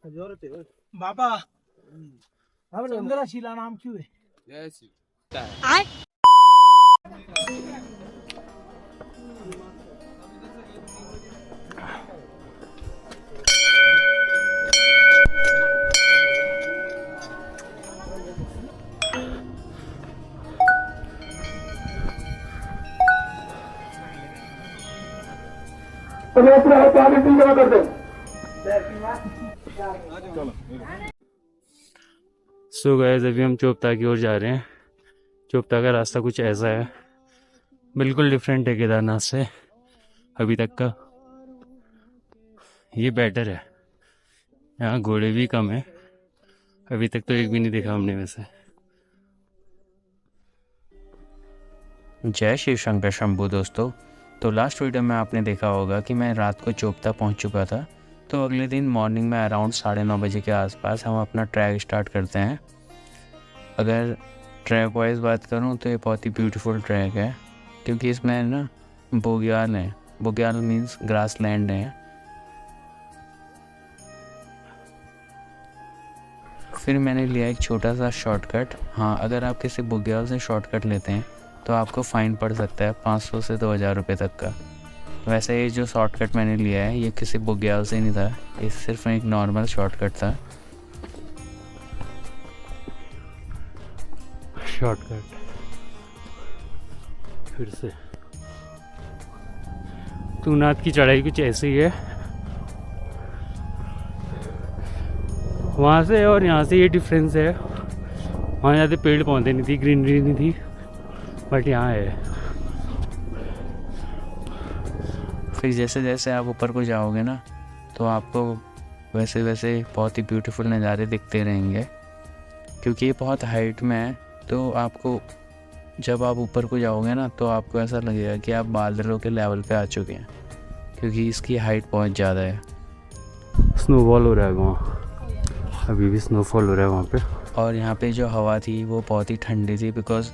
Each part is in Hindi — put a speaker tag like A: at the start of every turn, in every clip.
A: बाबा चंद्रशिला नाम क्यों है?
B: सो गाइस अभी हम चोपता की ओर जा रहे हैं। चोपता का रास्ता कुछ ऐसा है, बिल्कुल डिफरेंट है केदारनाथ से अभी तक का। ये बेटर है, यहाँ घोड़े भी कम है, अभी तक तो एक भी नहीं देखा हमने वैसे। जय शिव शंकर शंभू दोस्तों। तो लास्ट वीडियो में आपने देखा होगा कि मैं रात को चोपता पहुंच चुका था। तो अगले दिन मॉर्निंग में अराउंड 9:30 बजे के आसपास हम अपना ट्रैक स्टार्ट करते हैं। अगर ट्रैक वाइज बात करूं तो ये बहुत ही ब्यूटीफुल ट्रैक है, क्योंकि इसमें ना बुग्याल है। बुग्याल मीन्स ग्रास लैंड है। फिर मैंने लिया एक छोटा सा शॉर्टकट। हाँ, अगर आप किसी बुग्याल से शॉर्टकट लेते हैं तो आपको फ़ाइन पड़ सकता है 500 से 2000 रुपये तक का। वैसे ये जो शॉर्टकट मैंने लिया है ये किसी बुग्याल से नहीं था, ये सिर्फ एक नॉर्मल शॉर्टकट था। शॉर्टकट फिर से तुंगनाथ की चढ़ाई कुछ ऐसी ही है, वहाँ से और यहाँ से ये डिफरेंस है। वहाँ ज़्यादा पेड़ पौधे नहीं थी, ग्रीनरी नहीं थी, बट यहाँ है। फिर जैसे जैसे आप ऊपर को जाओगे ना तो आपको वैसे वैसे बहुत ही ब्यूटीफुल नज़ारे दिखते रहेंगे, क्योंकि ये बहुत हाइट में है। तो आपको जब आप ऊपर को जाओगे ना तो आपको ऐसा लगेगा कि आप बादलों के लेवल पे आ चुके हैं, क्योंकि इसकी हाइट बहुत ज़्यादा है। स्नोफॉल हो रहा है वहाँ, अभी भी स्नोफॉल हो रहा है वहाँ पे। और यहाँ पे जो हवा थी वो बहुत ही ठंडी थी, बिकॉज़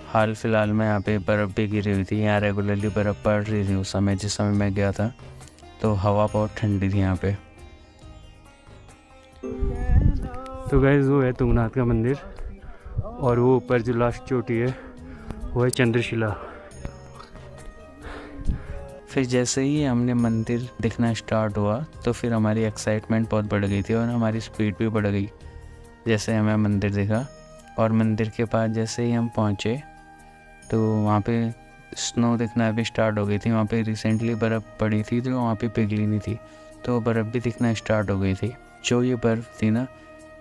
B: हाल फिलहाल में यहाँ पे बर्फ़ भी गिरी हुई थी। यहाँ रेगुलरली बर्फ़ पड़ रही थी उस समय, जिस समय मैं गया था, तो हवा बहुत ठंडी थी यहाँ पे। तो गाइस वो है तुंगनाथ का मंदिर, और वो ऊपर जो लास्ट चोटी है वो है चंद्रशिला। फिर जैसे ही हमने मंदिर दिखना स्टार्ट हुआ तो फिर हमारी एक्साइटमेंट बहुत बढ़ गई थी और हमारी स्पीड भी बढ़ गई जैसे हमें मंदिर दिखा। और मंदिर के पास जैसे ही हम पहुँचे तो वहाँ पे स्नो दिखना भी स्टार्ट हो गई थी। वहाँ पे रिसेंटली बर्फ़ पड़ी थी जो वहाँ पे पिघली नहीं थी, तो बर्फ़ भी दिखना स्टार्ट हो गई थी। जो ये बर्फ़ थी ना,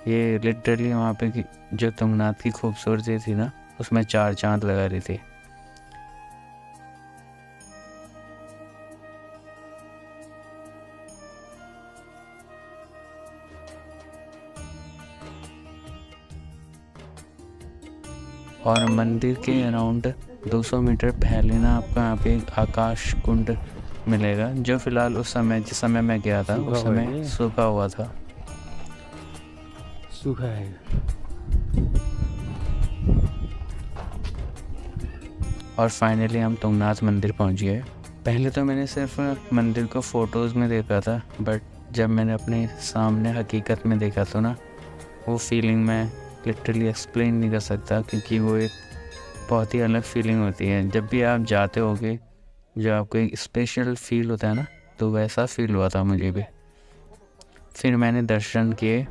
B: ये लिटरली वहाँ पे जो तुंगनाथ की खूबसूरती थी ना, उसमें 4 चाँद लगा रही थी। और मंदिर के अराउंड 200 मीटर पहले ना आपको यहाँ पे आकाश कुंड मिलेगा, जो फिलहाल उस समय जिस समय मैं गया था उस समय सूखा हुआ था। सूखा है। और फाइनली हम तुंगनाथ मंदिर पहुँच गए। पहले तो मैंने सिर्फ मंदिर को फ़ोटोज़ में देखा था, बट जब मैंने अपने सामने हकीकत में देखा तो ना वो फीलिंग मैं लिटरली एक्सप्लेन नहीं कर सकता, क्योंकि वो एक बहुत ही अलग फीलिंग होती है। जब भी आप जाते होगे, जो आपको एक स्पेशल फील होता है ना, तो वैसा फील हुआ था मुझे भी। फिर मैंने दर्शन किए।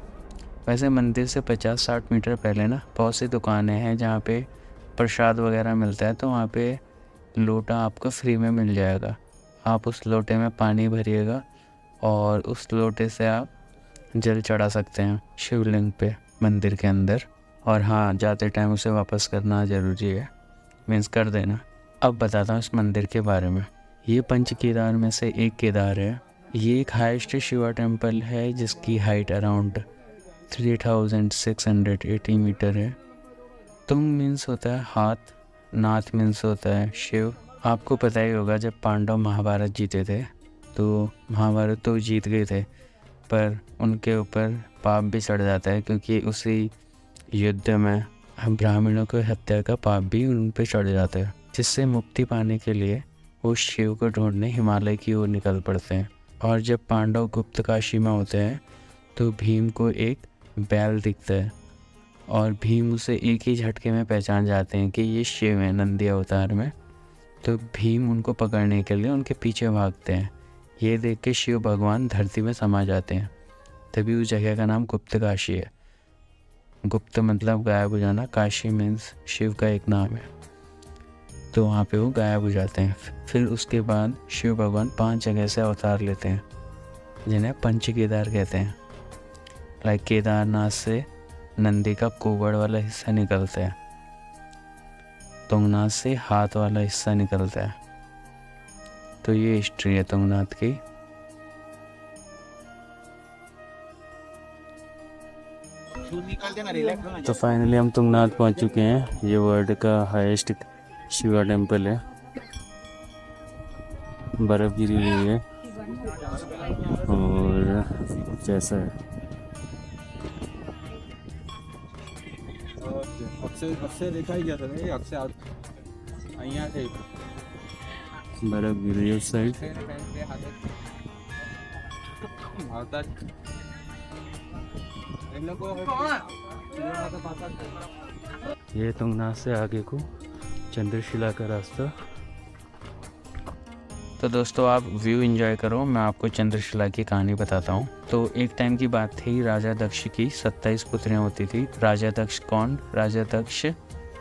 B: वैसे मंदिर से 50-60 मीटर पहले ना बहुत सी दुकानें हैं जहाँ पे प्रसाद वगैरह मिलता है, तो वहाँ पे लोटा आपको फ्री में मिल जाएगा। आप उस लोटे में पानी भरिएगा और उस लोटे से आप जल चढ़ा सकते हैं शिवलिंग पे मंदिर के अंदर। और हाँ, जाते टाइम उसे वापस करना ज़रूरी है, मीन्स कर देना। अब बताता हूँ इस मंदिर के बारे में। ये पंच केदार में से एक केदार है। ये एक हाईएस्ट शिवा टेम्पल है जिसकी हाइट अराउंड 3680 मीटर है। तुंग मीन्स होता है हाथ, नाथ मीन्स होता है शिव। आपको पता ही होगा जब पांडव महाभारत जीते थे तो महाभारत तो जीत गए थे, पर उनके ऊपर पाप भी चढ़ जाता है, क्योंकि उसी युद्ध में ब्राह्मणों को हत्या का पाप भी उन पर चढ़ जाता है, जिससे मुक्ति पाने के लिए वो शिव को ढूंढने हिमालय की ओर निकल पड़ते हैं। और जब पांडव गुप्त काशी में होते हैं तो भीम को एक बैल दिखता है और भीम उसे एक ही झटके में पहचान जाते हैं कि ये शिव है नंदी अवतार में। तो भीम उनको पकड़ने के लिए उनके पीछे भागते हैं। ये देख के शिव भगवान धरती में समा जाते हैं। तभी उस जगह का नाम गुप्त काशी है। गुप्त मतलब गायब हो जाना, काशी मीन्स शिव का एक नाम है। तो वहाँ पे वो गायब हो जाते हैं। फिर उसके बाद शिव भगवान 5 जगह से अवतार लेते हैं जिन्हें पंच केदार कहते हैं। लाइक केदारनाथ से नंदी का कुबड़ वाला हिस्सा निकलता है, तुंगनाथ से हाथ वाला हिस्सा निकलता है। तो ये हिस्ट्री है तुंगनाथ की। तो फाइनली हम तुंगनाथ पहुंच चुके हैं। ये वर्ल्ड का हाईएस्ट शिवा टेम्पल है। बर्फ गिरी हुई है और जैसा है
A: अक्षय देखा ही गया था नहीं, अक्षय અહીંયા थे
B: बर्फ गिर रही है उस साइड। ये तुंगनाथ से आगे को चंद्रशिला का रास्ता। तो दोस्तों आप व्यू एंजॉय करो, मैं आपको चंद्रशिला की कहानी बताता हूँ। तो एक टाइम की बात थी, राजा दक्ष की 27 पुत्रियाँ होती थी। राजा दक्ष कौन? राजा दक्ष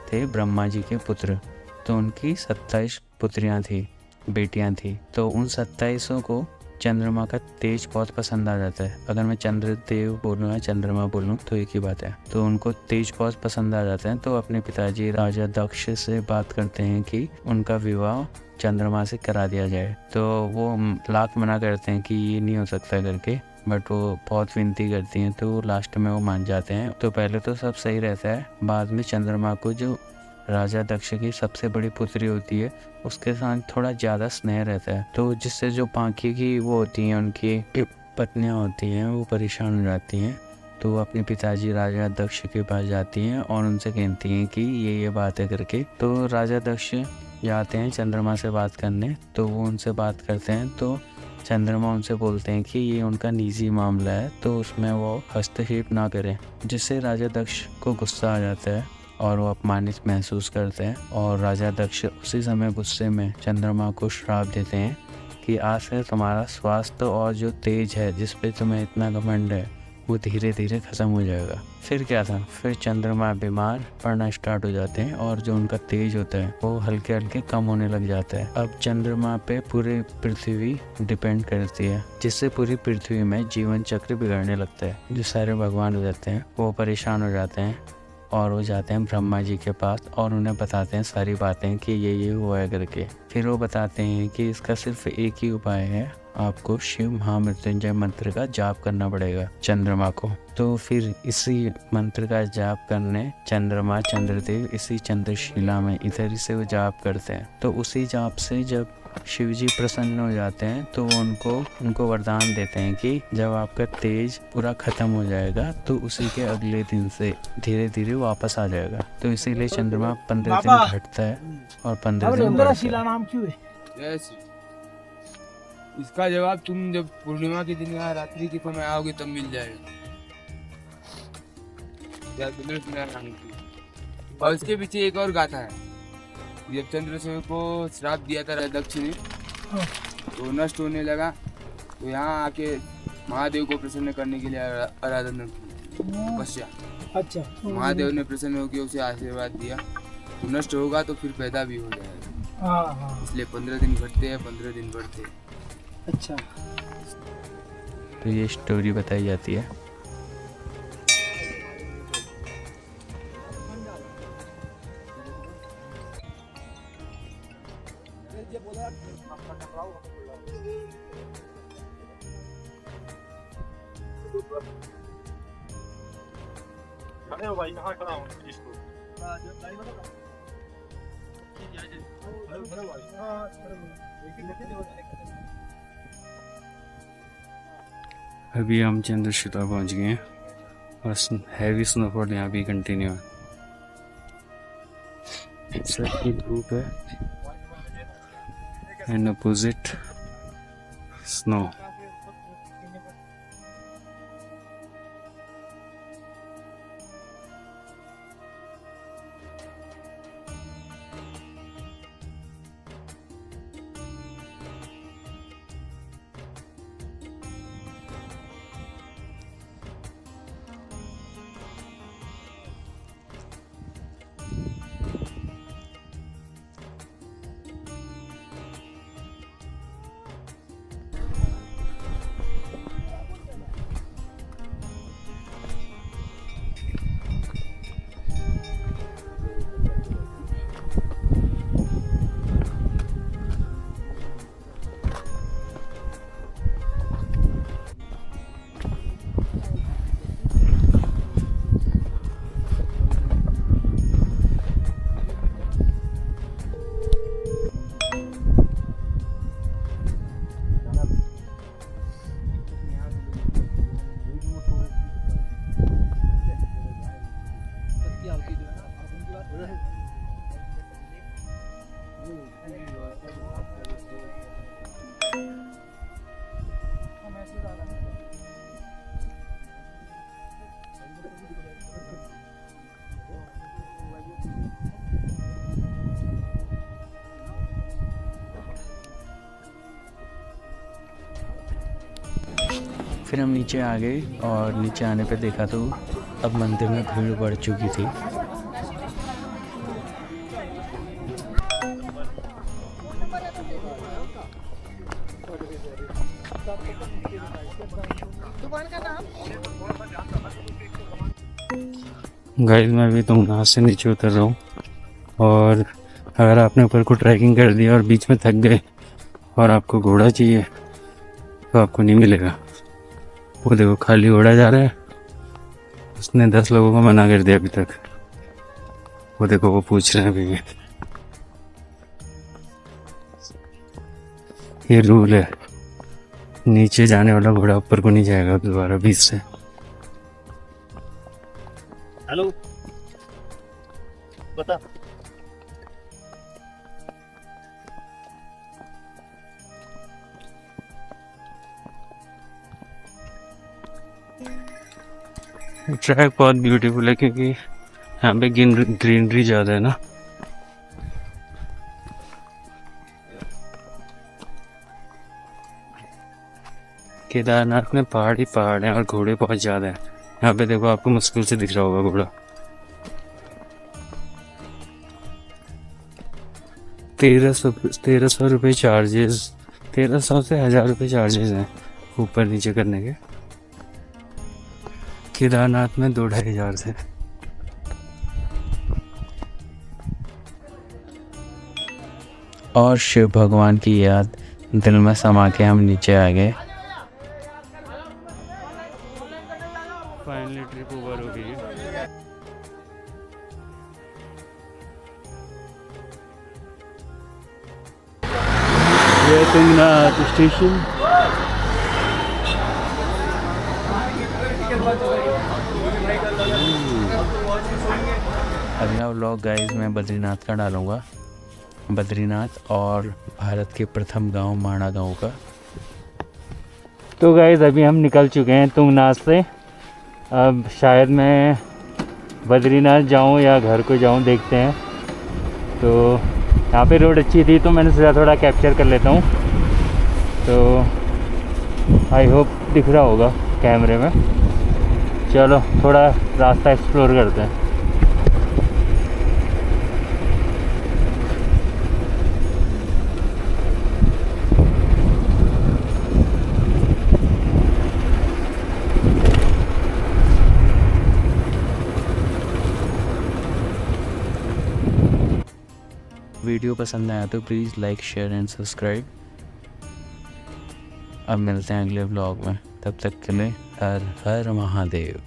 B: थे ब्रह्मा जी के पुत्र। तो उनकी 27 पुत्रियाँ थी, बेटियाँ थी। तो उन 27 को चंद्रमा का तेज बहुत पसंद आ जाता है। अगर मैं चंद्रदेव बोलूँ या चंद्रमा बोलूँ तो एक ही बात है। तो उनको तेज बहुत पसंद आ जाता है। तो अपने पिताजी राजा दक्ष से बात करते हैं कि उनका विवाह चंद्रमा से करा दिया जाए। तो वो लाख मना करते हैं कि ये नहीं हो सकता करके, बट वो बहुत विनती करती हैं तो लास्ट में वो मान जाते हैं। तो पहले तो सब सही रहता है, बाद में चंद्रमा को जो राजा दक्ष की सबसे बड़ी पुत्री होती है उसके साथ थोड़ा ज़्यादा स्नेह रहता है। तो जिससे जो बाकी की वो होती हैं, उनकी पत्नियां होती हैं, वो परेशान हो जाती हैं। तो वो अपने पिताजी राजा दक्ष के पास जाती हैं और उनसे कहती हैं कि ये बातें करके। तो राजा दक्ष जाते हैं चंद्रमा से बात करने। तो वो उनसे बात करते हैं तो चंद्रमा उनसे बोलते हैं कि ये उनका निजी मामला है तो उसमें वो हस्तक्षेप ना करें, जिससे राजा दक्ष को गुस्सा आ जाता है और वो अपमानित महसूस करते हैं। और राजा दक्ष उसी समय गुस्से में चंद्रमा को श्राप देते हैं कि आज से तुम्हारा स्वास्थ्य और जो तेज है जिस पे तुम्हें इतना घमंड है वो धीरे धीरे खत्म हो जाएगा। फिर क्या था, फिर चंद्रमा बीमार पड़ना स्टार्ट हो जाते हैं और जो उनका तेज होता है वो हल्के हल्के कम होने लग जाता है। अब चंद्रमा पे पूरी पृथ्वी डिपेंड करती है, जिससे पूरी पृथ्वी में जीवन चक्र बिगड़ने लगता है। जो सारे भगवान हो जाते हैं वो परेशान हो जाते हैं और वो जाते हैं ब्रह्मा जी के पास और उन्हें बताते हैं सारी बातें कि ये हुआ है करके। फिर वो बताते हैं कि इसका सिर्फ एक ही उपाय है, आपको शिव महामृत्युंजय मंत्र का जाप करना पड़ेगा चंद्रमा को। तो फिर इसी मंत्र का जाप करने चंद्रमा चंद्रदेव इसी चंद्रशिला में इधर से वो जाप करते हैं। तो उसी जाप से जब शिव जी प्रसन्न हो जाते हैं तो वो उनको वरदान देते हैं कि जब आपका तेज पूरा खत्म हो जाएगा तो उसी के अगले दिन से धीरे धीरे वापस आ जाएगा। तो इसीलिए चंद्रमा 15 दिन घटता है और 15 दिन बढ़ता है।
A: इसका जवाब तुम जब पूर्णिमा के दिन या रात्रि के समय आओगे तब मिल जाएगा। और इसके पीछे एक और गाथा है। जब चंद्रसेन को श्राप दिया था दक्ष ने तो नष्ट होने लगा, तो यहाँ आके महादेव को प्रसन्न करने के लिए आराधना की तपस्या। अच्छा, महादेव ने प्रसन्न होकर उसे आशीर्वाद दिया, तो नष्ट होगा तो फिर पैदा भी हो जाएगा। इसलिए 15 दिन घटते हैं, 15 दिन बढ़ते हैं। अच्छा,
B: तो ये स्टोरी बताई जाती है।
C: खड़े हो भाई, कहाँ खड़ा हूँ इसको?
B: अभी हम चंद्रशिला पहुंच गए हैं और हैवी स्नोफॉल यहाँ भी कंटिन्यू है। सर की धूप है एंड अपोजिट स्नो। फिर हम नीचे आ गए और नीचे आने पे देखा तो अब मंदिर में भीड़ बढ़ चुकी थी।
D: गाइस मैं अभी तुंगनाथ से नीचे उतर रहा हूँ, और अगर आपने ऊपर को ट्रैकिंग कर दिया और बीच में थक गए और आपको घोड़ा चाहिए तो आपको नहीं मिलेगा। वो देखो खाली घोड़ा जा रहा है, उसने 10 लोगों को मना कर दिया अभी तक। वो देखो वो पूछ रहे हैं अभी भी। ये रूल है, नीचे जाने वाला घोड़ा ऊपर को नहीं जाएगा दोबारा बीच से।
C: हेलो बता।
D: ट्रैक बहुत ब्यूटीफुल है क्योंकि यहाँ पे ग्रीनरी ज़्यादा है ना। केदारनाथ में पहाड़ ही पहाड़ हैं और घोड़े बहुत ज़्यादा हैं। यहाँ पे देखो आपको मुश्किल से दिख रहा होगा घोड़ा। 1300 रुपये चार्जेस, 1300 से 1000 रुपये चार्जेस हैं ऊपर नीचे करने के। केदारनाथ में 2-2,500 से।
B: और शिव भगवान की याद दिल में समा के हम नीचे आ गए।
D: फाइनली ट्रिप ओवर हो गई है। ये तुंगनाथ स्टेशन।
B: अगला व्लॉग गाइस मैं बद्रीनाथ का डालूँगा, बद्रीनाथ और भारत के प्रथम गांव माणा गांव का।
D: तो गाइस अभी हम निकल चुके हैं तुंगनाथ से। अब शायद मैं बद्रीनाथ जाऊं या घर को जाऊं, देखते हैं। तो यहाँ पे रोड अच्छी थी तो मैंने सोचा थोड़ा कैप्चर कर लेता हूँ। तो आई होप दिख रहा होगा कैमरे में। चलो थोड़ा रास्ता एक्सप्लोर करते हैं।
B: वीडियो पसंद आया तो please like share and subscribe. अब मिलते हैं अगले व्लॉग में, तब तक के लिए हर हर महादेव।